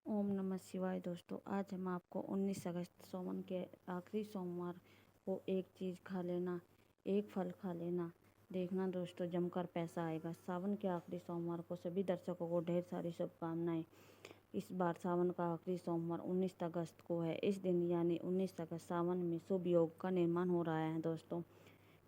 ओम नमः शिवाय। दोस्तों, आज हम आपको 19 अगस्त सावन के आखिरी सोमवार को एक चीज़ खा लेना, एक फल खा लेना, देखना दोस्तों जमकर पैसा आएगा। सावन के आखिरी सोमवार को सभी दर्शकों को ढेर सारी शुभकामनाएं। इस बार सावन का आखिरी सोमवार 19 अगस्त को है। इस दिन यानी 19 अगस्त सावन में शुभ योग का निर्माण हो रहा है दोस्तों।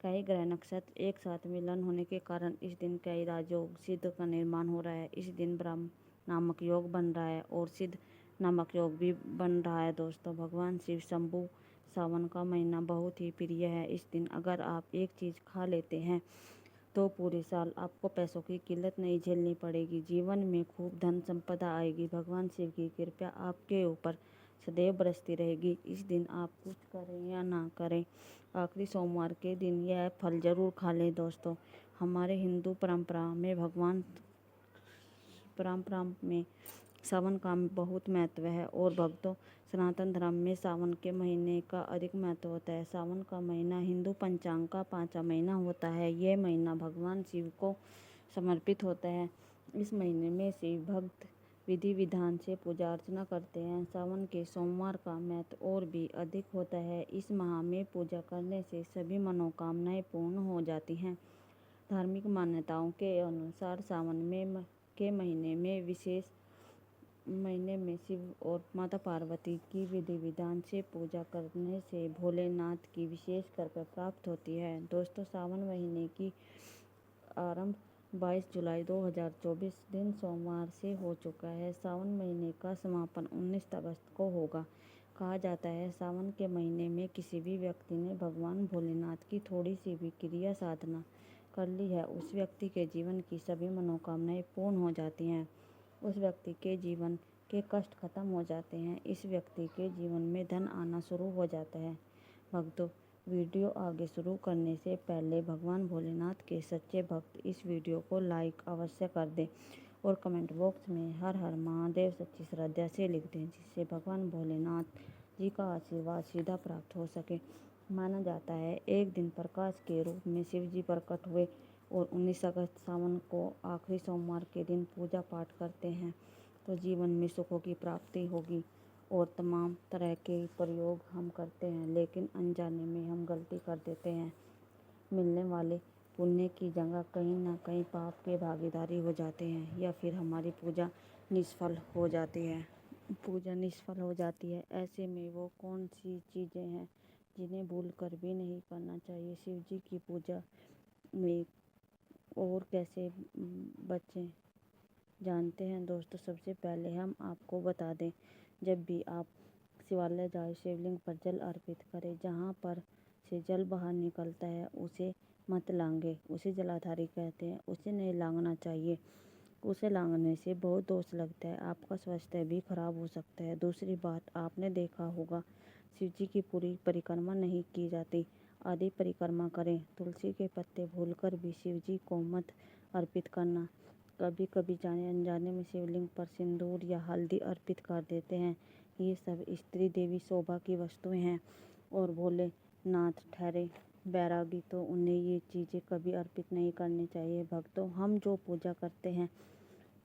कई ग्रह नक्षत्र एक साथ मिलन होने के कारण इस दिन कई राजयोग सिद्ध का निर्माण हो रहा है। इस दिन ब्रह्म नामक योग बन रहा है और सिद्ध नामक योग भी बन रहा है दोस्तों। भगवान शिव शंभु सावन का महीना बहुत ही प्रिय है। इस दिन अगर आप एक चीज़ खा लेते हैं तो पूरे साल आपको पैसों की किल्लत नहीं झेलनी पड़ेगी। जीवन में खूब धन संपदा आएगी। भगवान शिव की कृपा आपके ऊपर सदैव बरसती रहेगी। इस दिन आप कुछ करें या ना करें, आखिरी सोमवार के दिन यह फल जरूर खा लें दोस्तों। हमारे हिंदू परंपरा में सावन का बहुत महत्व है और भक्तों सनातन धर्म में सावन के महीने का अधिक महत्व होता है। सावन का महीना हिंदू पंचांग का 5वां महीना होता है। यह महीना भगवान शिव को समर्पित होता है। इस महीने में शिव भक्त विधि विधान से पूजा अर्चना करते हैं। सावन के सोमवार का महत्व और भी अधिक होता है। इस माह में पूजा करने से सभी मनोकामनाएं पूर्ण हो जाती हैं। धार्मिक मान्यताओं के अनुसार सावन के महीने में शिव और माता पार्वती की विधि विधान से पूजा करने से भोलेनाथ की विशेष कृपा प्राप्त होती है। दोस्तों, सावन महीने की आरंभ 22 जुलाई 2024 दिन सोमवार से हो चुका है। सावन महीने का समापन 19 अगस्त को होगा। कहा जाता है सावन के महीने में किसी भी व्यक्ति ने भगवान भोलेनाथ की थोड़ी सी भी क्रिया साधना कर ली है, उस व्यक्ति के जीवन की सभी मनोकामनाएं पूर्ण हो जाती हैं। उस व्यक्ति के जीवन के कष्ट खत्म हो जाते हैं। इस व्यक्ति के जीवन में धन आना शुरू हो जाता है। भक्तों, वीडियो आगे शुरू करने से पहले भगवान भोलेनाथ के सच्चे भक्त इस वीडियो को लाइक अवश्य कर दें और कमेंट बॉक्स में हर हर महादेव सच्ची श्रद्धा से लिख दें, जिससे भगवान भोलेनाथ जी का आशीर्वाद सीधा प्राप्त हो सके। माना जाता है एक दिन प्रकाश के रूप में शिव जी प्रकट हुए और 19 अगस्त सावन को आखिरी सोमवार के दिन पूजा पाठ करते हैं तो जीवन में सुखों की प्राप्ति होगी। और तमाम तरह के प्रयोग हम करते हैं, लेकिन अनजाने में हम गलती कर देते हैं। मिलने वाले पुण्य की जगह कहीं ना कहीं पाप के भागीदारी हो जाते हैं या फिर हमारी पूजा निष्फल हो जाती है। ऐसे में वो कौन सी चीज़ें हैं जिन्हें भूल कर भी नहीं करना चाहिए। शिव जी की पूजा में और कैसे बचें जानते हैं दोस्तों। सबसे पहले हम आपको बता दें, जब भी आप शिवालय जाए शिवलिंग पर जल अर्पित करें। जहाँ पर से जल बाहर निकलता है उसे मत लांगे, उसे जलाधारी कहते हैं, उसे नहीं लांगना चाहिए। उसे लांगने से बहुत दोष लगता है, आपका स्वास्थ्य भी खराब हो सकता है। दूसरी बात, आपने देखा होगा शिव जी की पूरी परिक्रमा नहीं की जाती, आधी परिक्रमा करें। तुलसी के पत्ते भूलकर भी शिव जी को मत अर्पित करना। कभी कभी जाने अनजाने में शिवलिंग पर सिंदूर या हल्दी अर्पित कर देते हैं। ये सब स्त्री देवी शोभा की वस्तुएं हैं और भोलेनाथ ठहरे बैरागी, तो उन्हें ये चीज़ें कभी अर्पित नहीं करनी चाहिए। भक्तों, हम जो पूजा करते हैं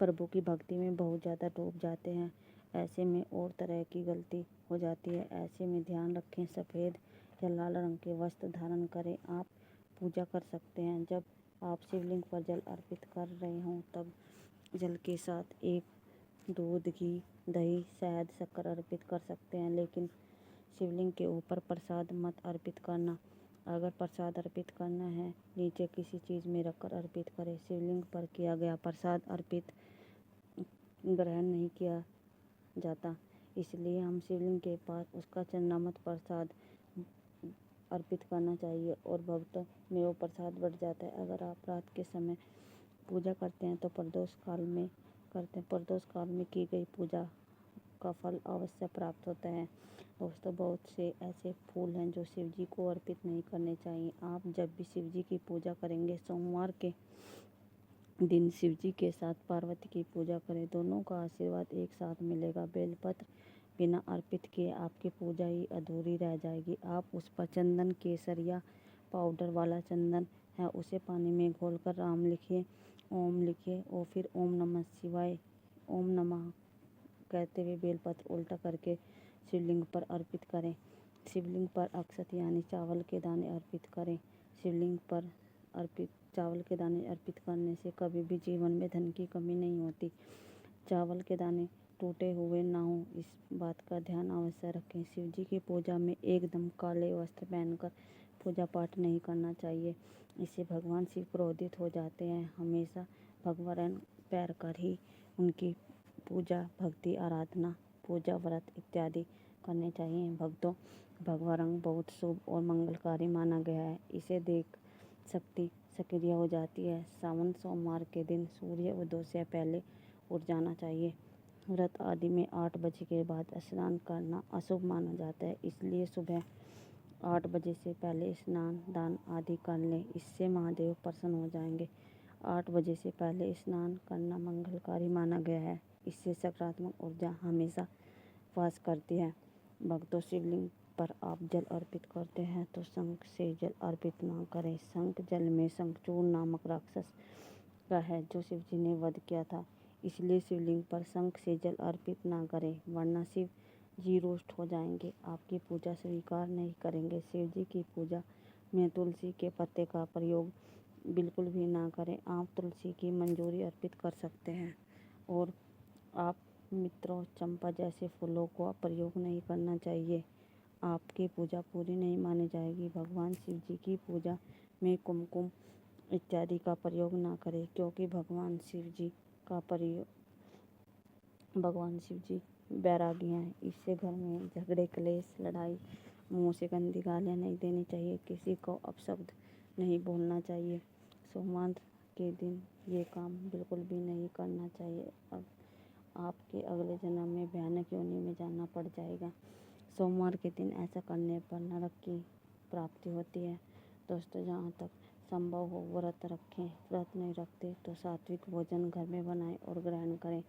प्रभु की भक्ति में बहुत ज़्यादा डूब जाते हैं। ऐसे में और तरह की गलती हो जाती है। ऐसे में ध्यान रखें, सफ़ेद या लाल रंग के वस्त्र धारण करें। आप पूजा कर सकते हैं। जब आप शिवलिंग पर जल अर्पित कर रहे हों तब जल के साथ एक दूध, घी, दही, शहद, शक्कर अर्पित कर सकते हैं, लेकिन शिवलिंग के ऊपर प्रसाद मत अर्पित करना। अगर प्रसाद अर्पित करना है, नीचे किसी चीज़ में रखकर अर्पित करें। शिवलिंग पर किया गया प्रसाद अर्पित ग्रहण नहीं किया जाता, इसलिए हम शिवलिंग के पास उसका चंद्रामत प्रसाद अर्पित करना चाहिए और भक्तों में वो प्रसाद बढ़ जाता है। अगर आप रात के समय पूजा करते हैं तो प्रदोष काल में की गई पूजा का फल अवश्य प्राप्त होता है। दोस्तों, बहुत से ऐसे फूल हैं जो शिव जी को अर्पित नहीं करने चाहिए। आप जब भी शिव जी की पूजा करेंगे, सोमवार के दिन शिव जी के साथ पार्वती की पूजा करें, दोनों का आशीर्वाद एक साथ मिलेगा। बेलपत्र बिना अर्पित किए आपकी पूजा ही अधूरी रह जाएगी। आप उस पर चंदन, केसर या पाउडर वाला चंदन है उसे पानी में घोलकर ओम लिखिए और फिर ओम नमः कहते हुए बेलपत्र उल्टा करके शिवलिंग पर अर्पित करें। शिवलिंग पर अक्षत यानी चावल के दाने अर्पित करें। शिवलिंग पर चावल के दाने अर्पित करने से कभी भी जीवन में धन की कमी नहीं होती। चावल के दाने टूटे हुए ना हो, इस बात का ध्यान अवश्य रखें। शिव जी की पूजा में एकदम काले वस्त्र पहनकर पूजा पाठ नहीं करना चाहिए, इससे भगवान शिव क्रोधित हो जाते हैं। हमेशा भगवा रंग पहन कर ही उनकी पूजा, भक्ति, आराधना, पूजा, व्रत इत्यादि करने चाहिए। भक्तों, भगवा रंग बहुत शुभ और मंगलकारी माना गया है। इसे देख शक्ति सक्रिय हो जाती है। सावन सोमवार के दिन सूर्य उदय से पहले उठ जाना चाहिए। व्रत आदि में 8 बजे के बाद स्नान करना अशुभ माना जाता है, इसलिए सुबह 8 बजे से पहले स्नान दान आदि कर लें, इससे महादेव प्रसन्न हो जाएंगे। 8 बजे से पहले स्नान करना मंगलकारी माना गया है, इससे सकारात्मक ऊर्जा हमेशा वास करती है। भक्तों, शिवलिंग पर आप जल अर्पित करते हैं तो शंख से जल अर्पित ना करें। शंख जल में शंखचूड़ नामक राक्षस का है जो शिव जी ने वध किया था, इसलिए शिवलिंग पर शंख से जल अर्पित ना करें, वरना शिव जी रोष्ट हो जाएंगे, आपकी पूजा स्वीकार नहीं करेंगे। शिव जी की पूजा में तुलसी के पत्ते का प्रयोग बिल्कुल भी ना करें। आप तुलसी की मंजूरी अर्पित कर सकते हैं और आप मित्रों, चंपा जैसे फूलों का प्रयोग नहीं करना चाहिए, आपकी पूजा पूरी नहीं मानी जाएगी। भगवान शिव जी की पूजा में कुमकुम इत्यादि का प्रयोग ना करें, क्योंकि भगवान शिव जी वैरागी हैं। इससे घर में झगड़े, क्लेश, लड़ाई, मुंह से गंदी गालियाँ नहीं देनी चाहिए, किसी को अपशब्द नहीं बोलना चाहिए। सोमवार के दिन ये काम बिल्कुल भी नहीं करना चाहिए, अब आपके अगले जन्म में भयानक योनि में जाना पड़ जाएगा। सोमवार के दिन ऐसा करने पर नरक की प्राप्ति होती है। दोस्तों, जहाँ तक संभव हो व्रत रखें। व्रत नहीं रखते तो सात्विक भोजन घर में बनाएं और ग्रहण करें।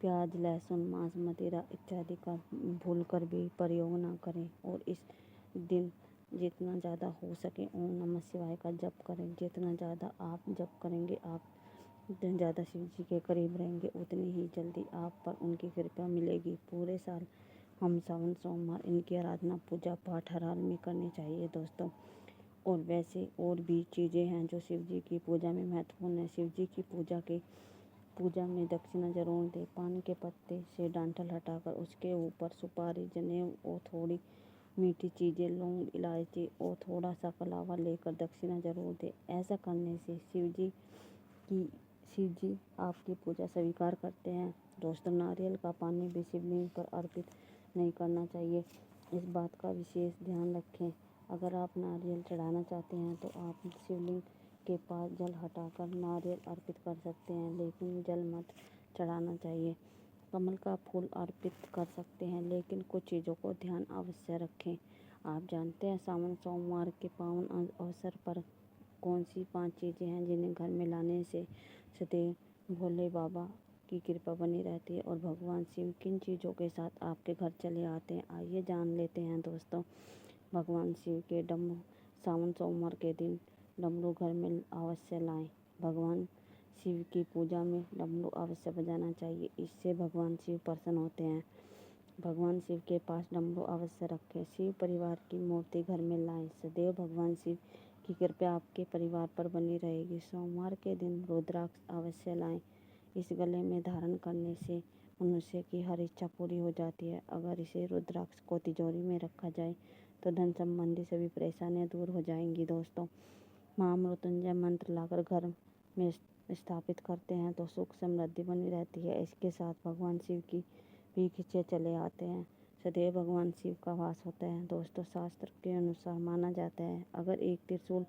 प्याज, लहसुन, मांस, मदिरा इत्यादि का भूलकर भी प्रयोग ना करें और इस दिन जितना ज़्यादा हो सके ओम नमः शिवाय का जप करें। जितना ज़्यादा आप जप करेंगे, आप जितने ज़्यादा शिव जी के करीब रहेंगे, उतनी ही जल्दी आप पर उनकी कृपा मिलेगी। पूरे साल हम सावन सोमवार इनकी आराधना, पूजा पाठ हर हाल में करनी चाहिए दोस्तों। और वैसे और भी चीज़ें हैं जो शिव जी की पूजा में महत्वपूर्ण है। शिव जी की पूजा में दक्षिणा जरूर दें। पान के पत्ते से डांठल हटाकर उसके ऊपर सुपारी, जनेऊ और थोड़ी मीठी चीज़ें, लौंग, इलायची और थोड़ा सा कलावा लेकर दक्षिणा जरूर दें। ऐसा करने से शिव जी आपकी पूजा स्वीकार करते हैं। दोस्तों, नारियल का पानी भी शिवलिंग पर अर्पित नहीं करना चाहिए, इस बात का विशेष ध्यान रखें। अगर आप नारियल चढ़ाना चाहते हैं तो आप शिवलिंग के पास जल हटाकर नारियल अर्पित कर सकते हैं, लेकिन जल मत चढ़ाना चाहिए। कमल का फूल अर्पित कर सकते हैं, लेकिन कुछ चीज़ों को ध्यान अवश्य रखें। आप जानते हैं सावन सोमवार के पावन अवसर पर कौन सी 5 चीज़ें हैं जिन्हें घर में लाने से सदैव भोले बाबा की कृपा बनी रहती है और भगवान शिव किन चीज़ों के साथ आपके घर चले आते हैं? आइए जान लेते हैं दोस्तों। भगवान शिव के डमरू सावन सोमवार के दिन डमरू घर में अवश्य लाएं। भगवान शिव की पूजा में डमरू अवश्य बजाना चाहिए, इससे भगवान शिव प्रसन्न होते हैं। भगवान शिव के पास डमरू अवश्य रखें। शिव परिवार की मूर्ति घर में लाएं। सदैव भगवान शिव की कृपा आपके परिवार पर बनी रहेगी। सोमवार के दिन रुद्राक्ष अवश्य लाएं। इस गले में धारण करने से मनुष्य की हर इच्छा पूरी हो जाती है। अगर इसे रुद्राक्ष को तिजोरी में रखा जाए तो धन संबंधी सभी परेशानियां दूर हो जाएंगी दोस्तों। महामृत्युंजय मंत्र लाकर घर में स्थापित करते हैं तो सुख समृद्धि बनी रहती है। इसके साथ भगवान शिव की भी खींचे चले आते हैं। सदैव भगवान शिव का वास होता है दोस्तों। शास्त्र के अनुसार माना जाता है, अगर एक त्रिशूल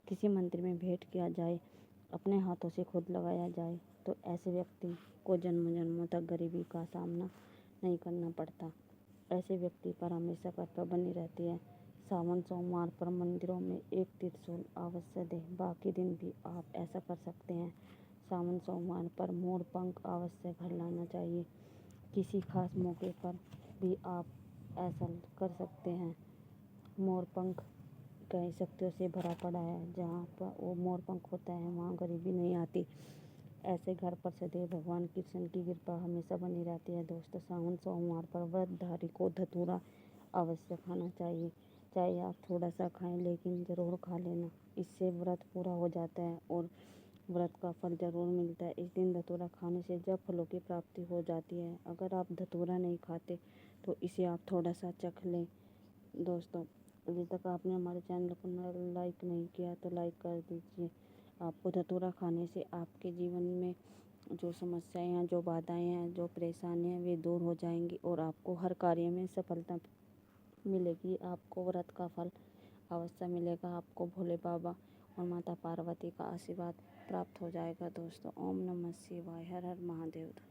किसी मंदिर में भेंट किया जाए, अपने हाथों से खुद लगाया जाए, तो ऐसे व्यक्ति को जन्म जन्मों तक गरीबी का सामना नहीं करना पड़ता। ऐसे व्यक्ति पर हमेशा कृपा बनी रहती है। सावन सोमवार पर मंदिरों में एक त्रिशूल अवश्य दें। बाकी दिन भी आप ऐसा कर सकते हैं। सावन सोमवार पर मोर पंख अवश्य घर लाना चाहिए। किसी खास मौके पर भी आप ऐसा कर सकते हैं। मोर पंख कई शक्तियों से भरा पड़ा है, जहाँ पर वो मोर पंख होता है वहाँ गरीबी नहीं आती। ऐसे घर पर सदैव भगवान कृष्ण की कृपा हमेशा बनी रहती है। दोस्तों, सावन सोमवार पर व्रतधारी को धतूरा अवश्य खाना चाहिए। चाहे आप थोड़ा सा खाएं, लेकिन ज़रूर खा लेना। इससे व्रत पूरा हो जाता है और व्रत का फल ज़रूर मिलता है। इस दिन धतूरा खाने से जब फलों की प्राप्ति हो जाती है। अगर आप धतूरा नहीं खाते तो इसे आप थोड़ा सा चख लें। दोस्तों, अभी तक आपने हमारे चैनल को लाइक नहीं किया तो लाइक कर दीजिए। आपको धतूरा खाने से आपके जीवन में जो समस्याएं हैं, जो बाधाएं हैं, जो परेशानियां हैं, वे दूर हो जाएंगी और आपको हर कार्य में सफलता मिलेगी। आपको व्रत का फल अवश्य मिलेगा। आपको भोले बाबा और माता पार्वती का आशीर्वाद प्राप्त हो जाएगा। दोस्तों, ओम नमः शिवाय, हर हर महादेव।